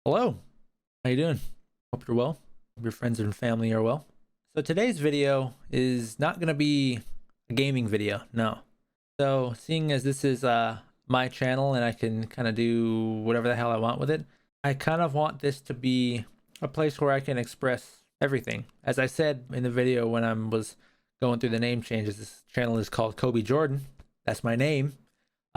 Hello, how you doing? Hope you're well. Hope your friends and family are well. So today's video is not going to be a gaming video, no. So seeing as this is my channel and I can kind of do whatever the hell I want with it, I kind of want this to be a place where I can express everything. As I said in the video when I was going through the name changes, this channel is called Kobe Jordan. That's my name.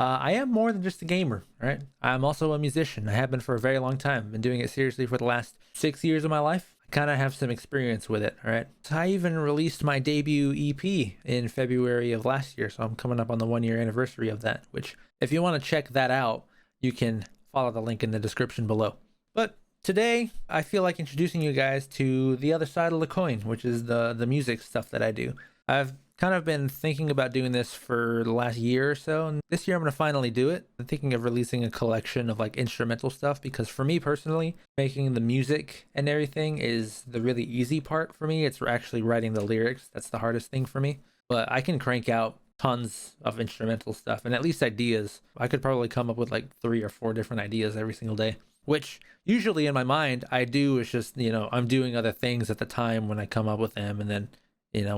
I am more than just a gamer, right? I'm also a musician. I have been for a very long time. I've been doing it seriously for the last 6 years of my life. I kind of have some experience with it, all right? So I even released my debut EP in February of last year, so I'm coming up on the 1 year anniversary of that, which if you want to check that out, you can follow the link in the description below. But today, I feel like introducing you guys to the other side of the coin, which is the music stuff that I do. I've kind of been thinking about doing this for the last year or so, and this year I'm going to finally do it. I'm thinking of releasing a collection of like instrumental stuff because for me personally, making the music and everything is the really easy part for me. It's actually writing the lyrics that's the hardest thing for me. But I can crank out tons of instrumental stuff and at least ideas. I could probably come up with like 3 or 4 different ideas every single day, which usually in my mind I do. It's just, I'm doing other things at the time when I come up with them, and then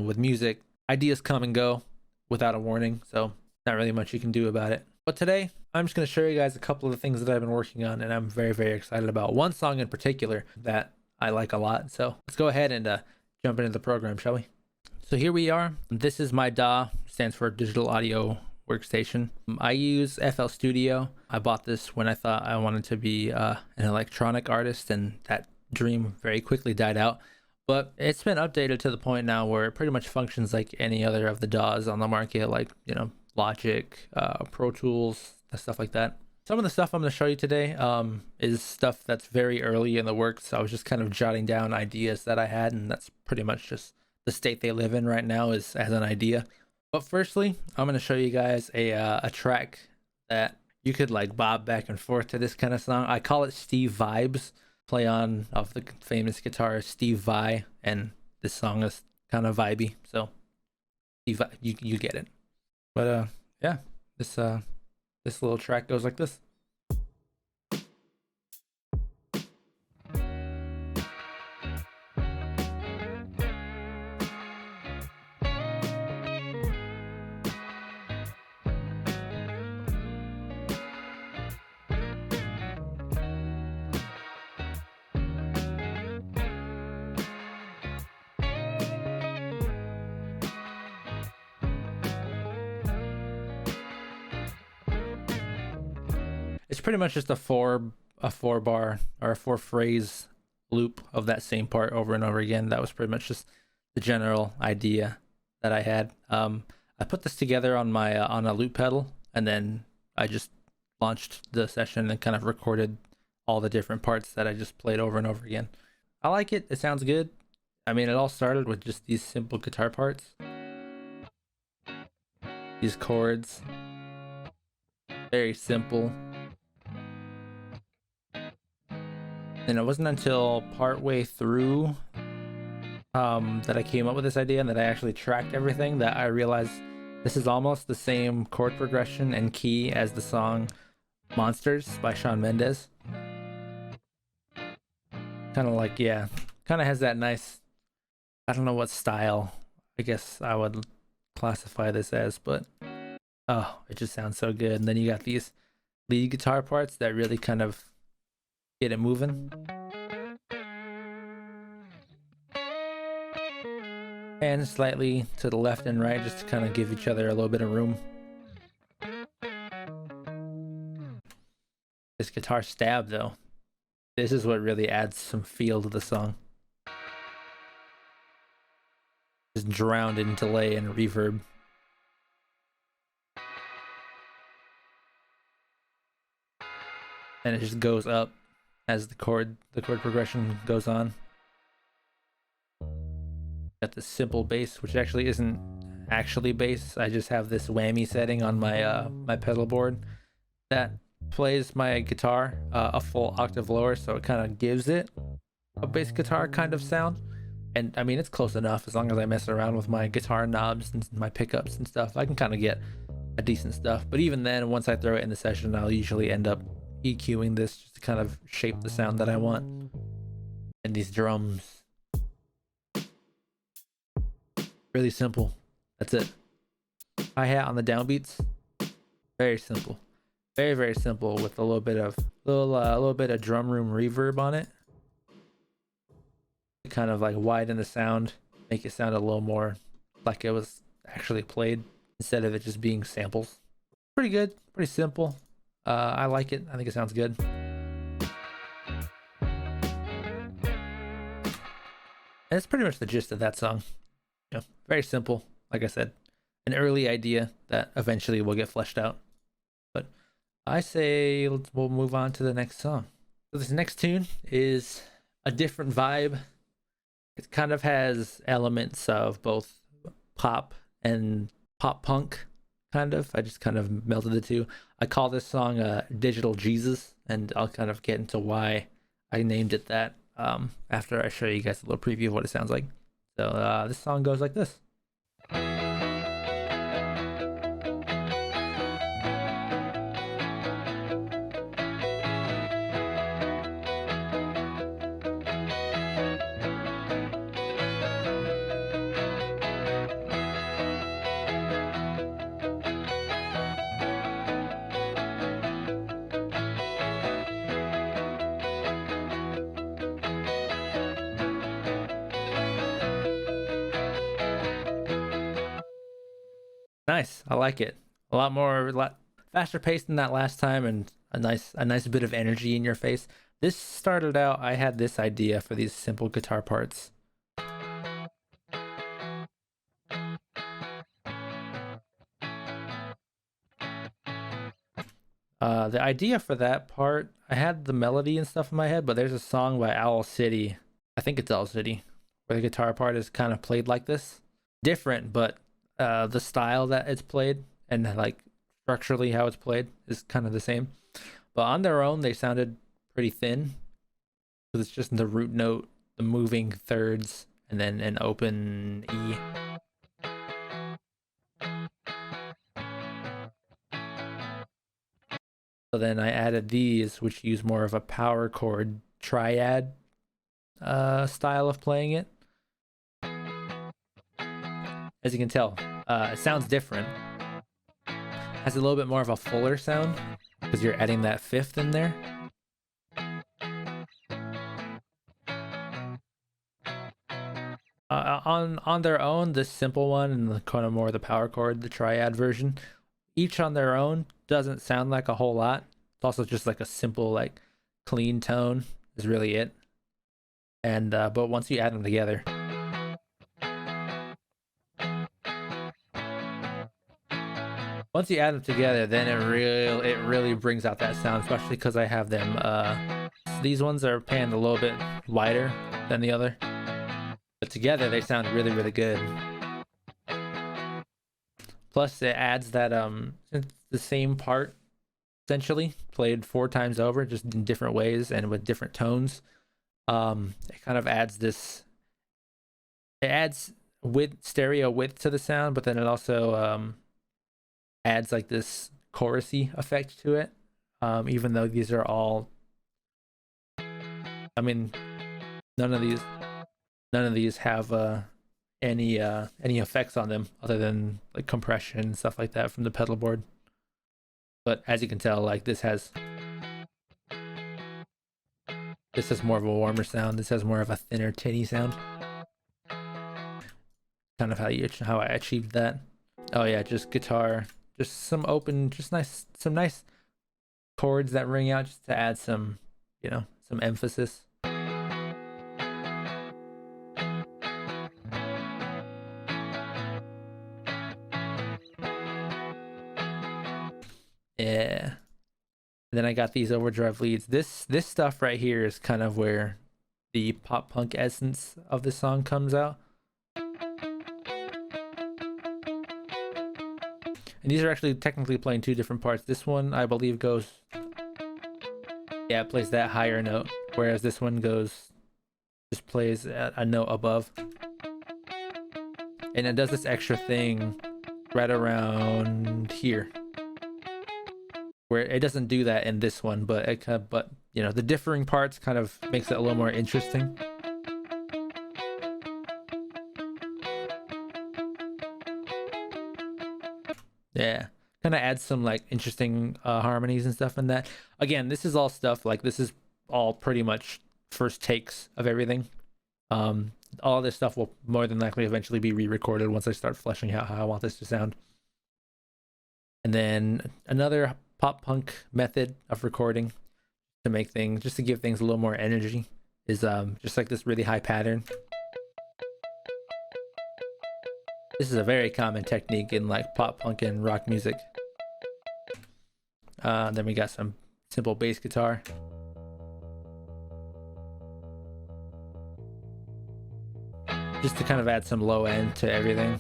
with music, ideas come and go without a warning, so not really much you can do about it. But today, I'm just going to show you guys a couple of the things that I've been working on, and I'm very, very excited about. One song in particular that I like a lot, so let's go ahead and jump into the program, shall we? So here we are. This is my DAW, stands for Digital Audio Workstation. I use FL Studio. I bought this when I thought I wanted to be an electronic artist, and that dream very quickly died out. But it's been updated to the point now where it pretty much functions like any other of the DAWs on the market, like, Logic, Pro Tools, stuff like that. Some of the stuff I'm going to show you today is stuff that's very early in the works. I was just kind of jotting down ideas that I had, and that's pretty much just the state they live in right now is as an idea. But firstly, I'm going to show you guys a track that you could like bob back and forth to this kind of song. I call it Steve Vibes. Play on of the famous guitarist Steve Vai, and this song is kind of vibey, so Steve, you get it. But yeah, this little track goes like this. It's pretty much just a four bar or a 4 phrase loop of that same part over and over again. That was pretty much just the general idea that I had. I put this together on my on a loop pedal, and then I just launched the session and kind of recorded all the different parts that I just played over and over again. I like it. It sounds good. I mean, it all started with just these simple guitar parts, these chords, very simple. And it wasn't until partway through that I came up with this idea and that I actually tracked everything that I realized this is almost the same chord progression and key as the song Monsters by Shawn Mendes. Kind of like, yeah, kind of has that nice, I don't know what style I guess I would classify this as, but oh, it just sounds so good. And then you got these lead guitar parts that really kind of get it moving. And slightly to the left and right just to kind of give each other a little bit of room. This guitar stab though, this is what really adds some feel to the song. Just drowned in delay and reverb. And it just goes up as the chord progression goes on. Got the simple bass, which actually isn't actually bass. I just have this whammy setting on my my pedal board that plays my guitar a full octave lower, so it kind of gives it a bass guitar kind of sound. And I mean, it's close enough as long as I mess around with my guitar knobs and my pickups and stuff. I can kind of get a decent stuff. But even then, once I throw it in the session, I'll usually end up EQing this just to kind of shape the sound that I want. And these drums, really simple. That's it. Hi-hat on the downbeats, very simple, very simple, with a little bit of drum room reverb on it. Kind of like widen the sound, make it sound a little more like it was actually played instead of it just being samples. Pretty good, pretty simple. I like it. I think it sounds good. And it's pretty much the gist of that song. Yeah, very simple. Like I said, an early idea that eventually will get fleshed out. But I say we'll move on to the next song. So this next tune is a different vibe. It kind of has elements of both pop and pop punk, kind of. I just kind of melded the two. I call this song Digital Jesus, and I'll kind of get into why I named it that after I show you guys a little preview of what it sounds like. So this song goes like this. Nice. I like it. A lot faster paced than that last time, and a nice bit of energy in your face. This started out, I had this idea for these simple guitar parts. The idea for that part, I had the melody and stuff in my head, but there's a song by Owl City, I think it's Owl City, where the guitar part is kind of played like this. Different, but the style that it's played and like structurally how it's played is kind of the same. But on their own, they sounded pretty thin because it's just the root note, the moving thirds, and then an open E. So then I added these, which use more of a power chord triad style of playing it. As you can tell, it sounds different. Has a little bit more of a fuller sound because you're adding that fifth in there. On their own, this simple one and the kind of more the power chord, the triad version, each on their own doesn't sound like a whole lot. It's also just like a simple, like clean tone is really it. And but once you add them together, then it really brings out that sound, especially because I have them. These ones are panned a little bit wider than the other, but together they sound really good. Plus, it adds that it's the same part essentially played 4 times over, just in different ways and with different tones. It kind of adds this. It adds stereo width to the sound, but then it also adds like this chorusy effect to it. Even though these are all, I mean, none of these have any effects on them other than like compression and stuff like that from the pedal board. But as you can tell, like this has more of a warmer sound. This has more of a thinner, tinny sound. Kind of how I achieved that. Oh yeah, just guitar, just some open, some nice chords that ring out just to add some, some emphasis. Yeah. And then I got these overdrive leads. This stuff right here is kind of where the pop punk essence of the song comes out. And these are actually technically playing 2 different parts. This one, I believe, goes... Yeah, it plays that higher note. Whereas this one just plays a note above. And it does this extra thing right around here, where it doesn't do that in this one, but you know, the differing parts kind of makes it a little more interesting. Yeah, kind of adds some like interesting harmonies and stuff in that. Again, this is all stuff like this is all pretty much first takes of everything. All this stuff will more than likely eventually be re-recorded once I start fleshing out how I want this to sound. And then another pop punk method of recording to make things, just to give things a little more energy, is just like this really high pattern. This is a very common technique in like pop punk and rock music. Then we got some simple bass guitar. Just to kind of add some low end to everything.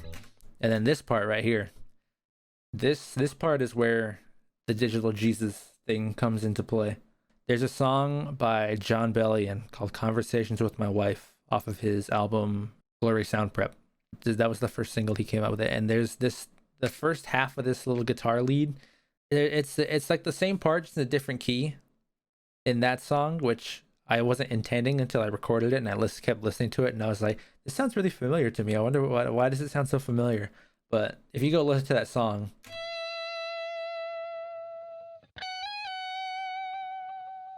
And then this part right here. This part is where the Digital Jesus thing comes into play. There's a song by John Bellion called Conversations with My Wife off of his album Blurry Sound Prep. That was the first single he came out with it. And there's the first half of this little guitar lead. It's like the same part, just in a different key in that song, which I wasn't intending until I recorded it, and I kept listening to it, and I was like, this sounds really familiar to me. I wonder why does it sound so familiar? But if you go listen to that song,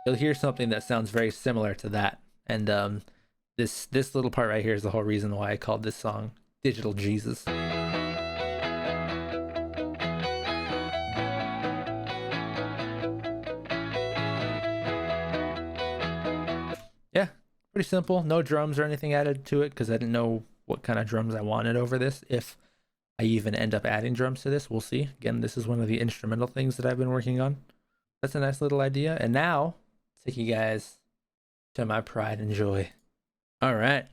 you'll hear something that sounds very similar to that. And this little part right here is the whole reason why I called this song Digital Jesus. Yeah, pretty simple. No drums or anything added to it because I didn't know what kind of drums I wanted over this. If I even end up adding drums to this, we'll see. Again, this is one of the instrumental things that I've been working on. That's a nice little idea. And now, take you guys to my pride and joy. All right.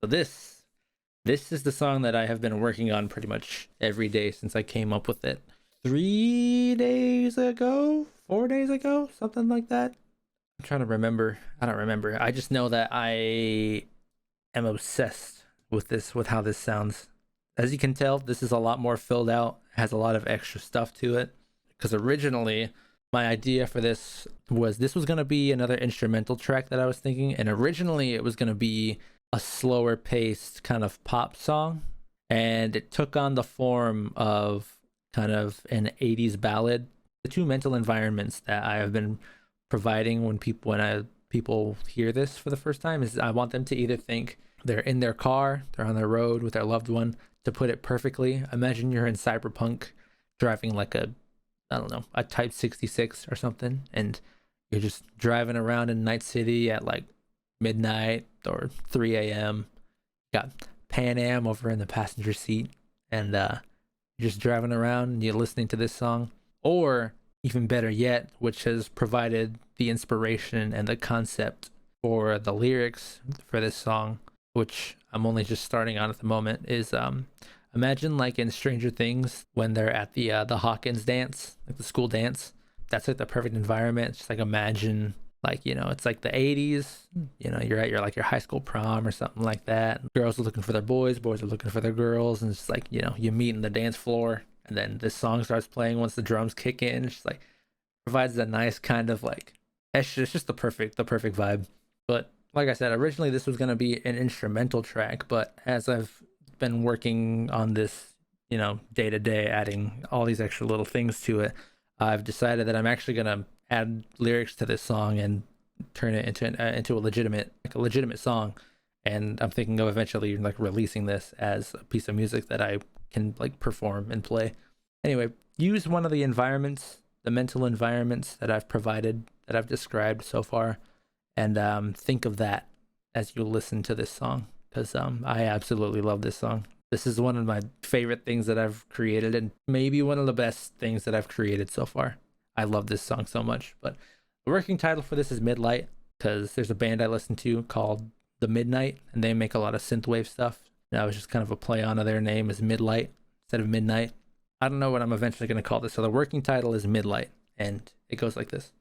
So this is the song that I have been working on pretty much every day since I came up with it. 3 days ago, 4 days ago, something like that. I'm trying to remember. I don't remember. I just know that I am obsessed with this, with how this sounds. As you can tell, this is a lot more filled out, has a lot of extra stuff to it. Because originally, my idea for this was going to be another instrumental track that I was thinking. And originally, it was going to be a slower paced kind of pop song. And it took on the form of kind of an 80s ballad. The two mental environments that I have been providing when people hear this for the first time is I want them to either think they're in their car, they're on the road with their loved one. To put it perfectly, imagine you're in Cyberpunk driving like a Type 66 or something, and you're just driving around in Night City at like midnight or 3 a.m. Got Pan Am over in the passenger seat, and you're just driving around and you're listening to this song. Or even better yet, which has provided the inspiration and the concept for the lyrics for this song, which I'm only just starting on at the moment, is imagine like in Stranger Things when they're at the Hawkins dance, like the school dance. That's like the perfect environment. It's just like imagine like, you know, it's like the 80s, you know, you're at your like your high school prom or something like that. Girls are looking for their boys are looking for their girls, and it's like, you know, you meet in the dance floor, and then this song starts playing once the drums kick in. It's just like provides a nice kind of like, it's just the perfect vibe. But like I said, originally this was going to be an instrumental track, but as I've been working on this, you know, day to day, adding all these extra little things to it, I've decided that I'm actually going to add lyrics to this song and turn it into a legitimate song. And I'm thinking of eventually like releasing this as a piece of music that I can like perform and play. Anyway, use one of the environments, the mental environments that I've provided, that I've described so far, and think of that as you listen to this song, because I absolutely love this song. This is one of my favorite things that I've created, and maybe one of the best things that I've created so far. I love this song so much. But the working title for this is Midlight, because there's a band I listen to called The Midnight, and they make a lot of synthwave stuff. And I was just kind of a play on of their name as Midlight instead of Midnight. I don't know what I'm eventually going to call this. So the working title is Midlight, and it goes like this.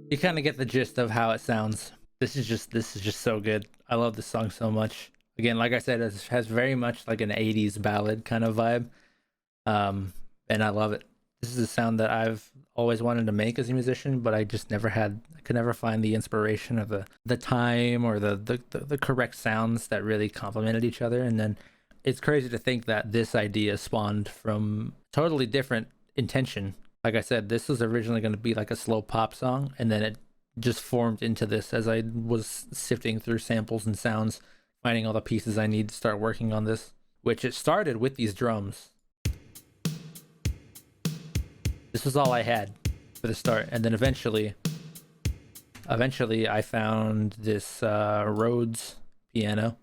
You kind of get the gist of how it sounds. This is just so good. I love this song so much. Again, like I said, it has very much like an 80s ballad kind of vibe. And I love it. This is a sound that I've always wanted to make as a musician, but I just never had. I could never find the inspiration of the time or the correct sounds that really complemented each other. And then it's crazy to think that this idea spawned from totally different intention. Like I said, this was originally going to be like a slow pop song, and then it just formed into this as I was sifting through samples and sounds, finding all the pieces I need to start working on this. Which it started with these drums. This was all I had for the start, and then eventually I found this Rhodes piano.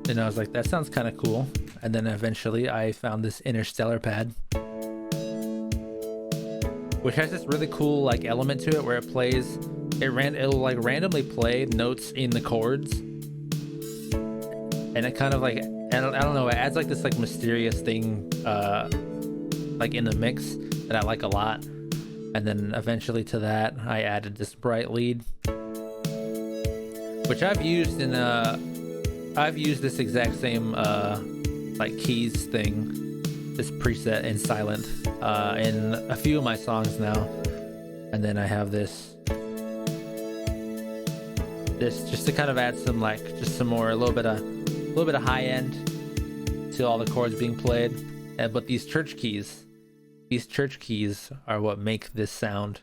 And I was like, that sounds kind of cool. And then eventually I found this Interstellar pad, which has this really cool like element to it where it'll like randomly play notes in the chords, and it kind of like I don't know, it adds like this like mysterious thing like in the mix that I like a lot. And then eventually to that I added this bright lead, which I've used this exact same like keys thing, this preset in Silent in a few of my songs now. And then I have this just to kind of add some like just some more a little bit of high end to all the chords being played. But these church keys are what make this sound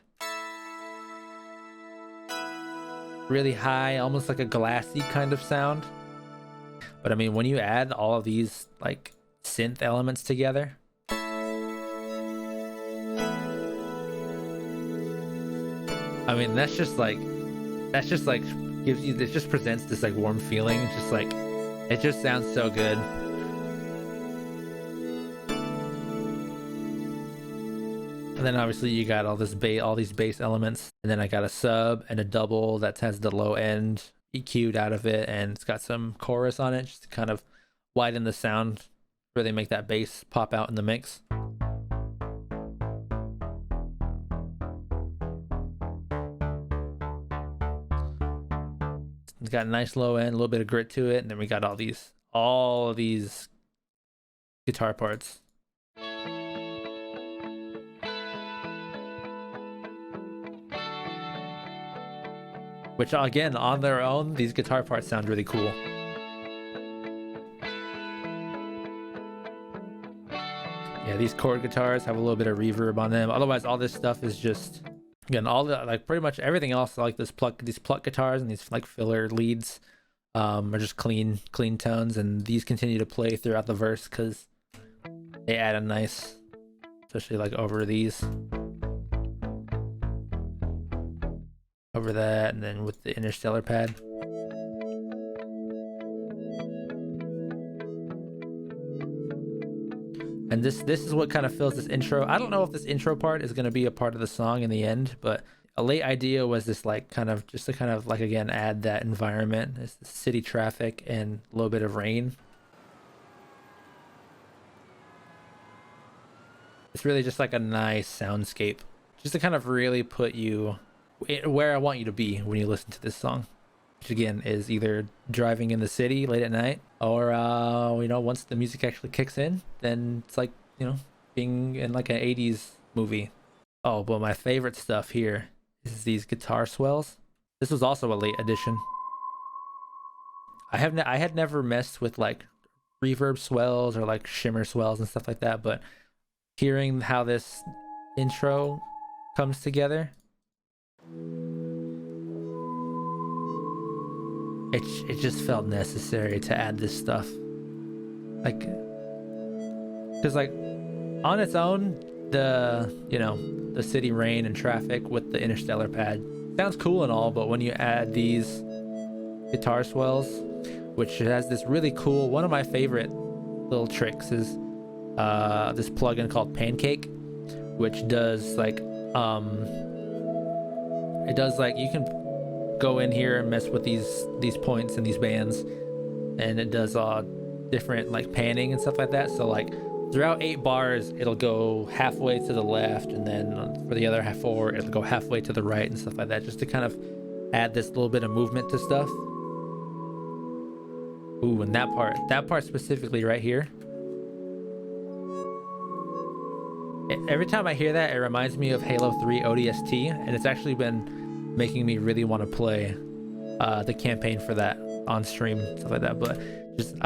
really high, almost like a glassy kind of sound. But I mean, when you add all of these like synth elements together, I mean, that's just like gives you, it just presents this like warm feeling. It's just like, it just sounds so good. And then obviously you got all these bass elements, and then I got a sub and a double that has the low end EQ'd out of it, and it's got some chorus on it just to kind of widen the sound, really make that bass pop out in the mix. It's got a nice low end, a little bit of grit to it, and then we got all of these guitar parts. Which again, on their own, these guitar parts sound really cool. Yeah, these chord guitars have a little bit of reverb on them. Otherwise, all this stuff is just, again, all the like pretty much everything else, like these pluck guitars and these like filler leads, are just clean tones, and these continue to play throughout the verse because they add a nice, especially like over these, over that, and then with the Interstellar pad. And this is what kind of fills this intro. I don't know if this intro part is going to be a part of the song in the end, but a late idea was this like kind of just to kind of like again add that environment. It's the city traffic and a little bit of rain. It's really just like a nice soundscape, just to kind of really put you where I want you to be when you listen to this song, which again is either driving in the city late at night, or you know, once the music actually kicks in, then it's like, you know, being in like an 80s movie. Oh, but my favorite stuff here is these guitar swells. This was also a late addition. I had never messed with like reverb swells or like shimmer swells and stuff like that, but hearing how this intro comes together, it just felt necessary to add this stuff. Like, because like on its own, the city rain and traffic with the Interstellar pad sounds cool and all, but when you add these guitar swells, which has this really cool, one of my favorite little tricks is this plugin called Pancake, which does like it does like, you can go in here and mess with these points and these bands, and it does different like panning and stuff like that. So like throughout 8 bars, it'll go halfway to the left, and then for the other half 4, it'll go halfway to the right and stuff like that, just to kind of add this little bit of movement to stuff. Ooh, and that part specifically right here. Every time I hear that, it reminds me of Halo 3 ODST, and it's actually been making me really want to play the campaign for that on stream, stuff like that. But just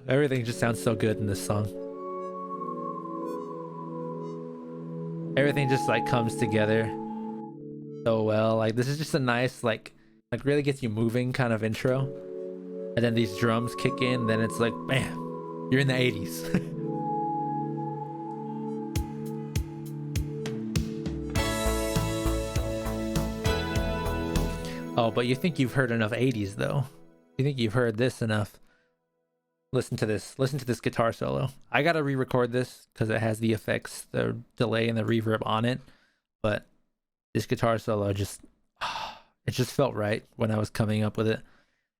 everything just sounds so good in this song. Everything just like comes together so well. Like, this is just a nice like really gets you moving kind of intro, and then these drums kick in, then it's like bam, you're in the 80s. Oh, but you think you've heard enough 80s though. You think you've heard this enough. Listen to this guitar solo. I gotta re-record this because it has the effects, the delay and the reverb on it, but this guitar solo just it just felt right when I was coming up with it.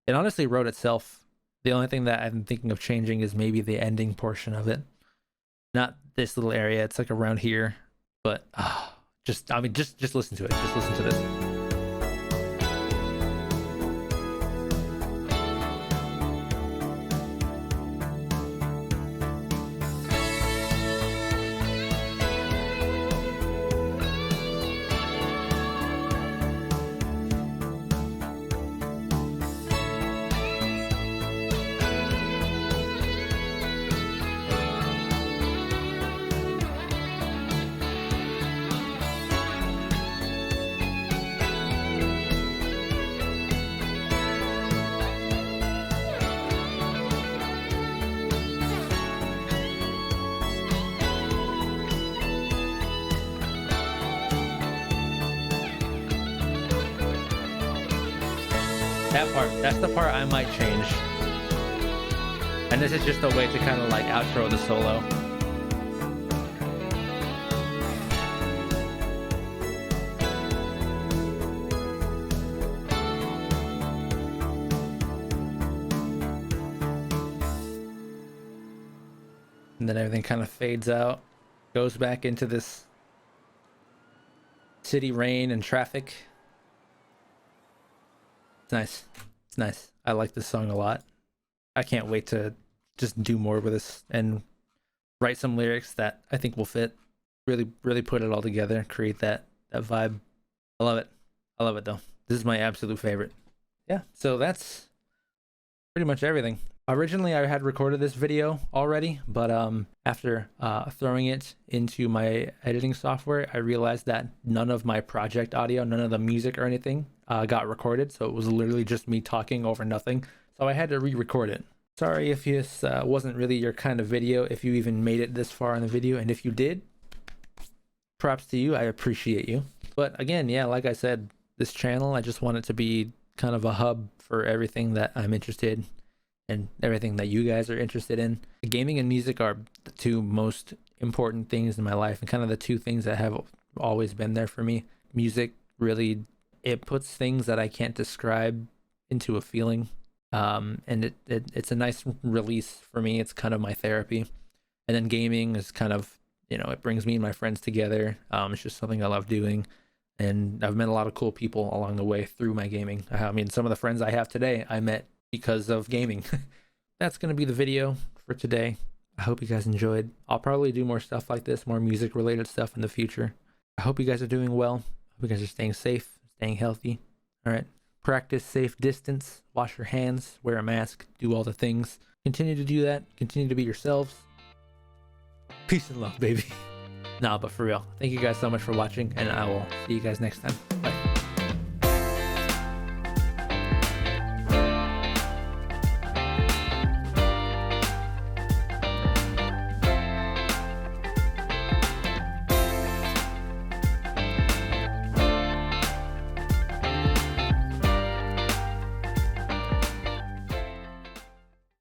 It honestly wrote itself. The only thing that I'm thinking of changing is maybe the ending portion of it, not this little area. It's like around here, but just listen to it. Just listen to this. That part, that's the part I might change. And this is just a way to kind of like outro the solo. And then everything kind of fades out, goes back into this city rain and traffic. It's nice. It's nice. I like this song a lot. I can't wait to just do more with this and write some lyrics that I think will fit. Really, really put it all together, create that vibe. I love it. I love it though. This is my absolute favorite. Yeah, so that's pretty much everything. Originally, I had recorded this video already, but after throwing it into my editing software, I realized that none of my project audio, none of the music or anything got recorded. So it was literally just me talking over nothing. So I had to re-record it. Sorry if this wasn't really your kind of video, if you even made it this far in the video. And if you did, props to you. I appreciate you. But again, yeah, like I said, this channel, I just want it to be kind of a hub for everything that I'm interested in and everything that you guys are interested in. Gaming and music are the two most important things in my life, and kind of the two things that have always been there for me. Music really, it puts things that I can't describe into a feeling, and it's a nice release for me. It's kind of my therapy. And then gaming is kind of, you know, it brings me and my friends together. It's just something I love doing, and I've met a lot of cool people along the way through my gaming. I mean, some of the friends I have today I met because of gaming. That's gonna be the video for today. I hope you guys enjoyed. I'll probably do more stuff like this, more music related stuff in the future. I hope you guys are doing well. I hope you guys are staying safe, staying healthy. All right, practice safe distance, wash your hands, wear a mask, do all the things. Continue to do that. Continue to be yourselves. Peace and love, baby. Nah, but for real, thank you guys so much for watching, and I will see you guys next time. Bye.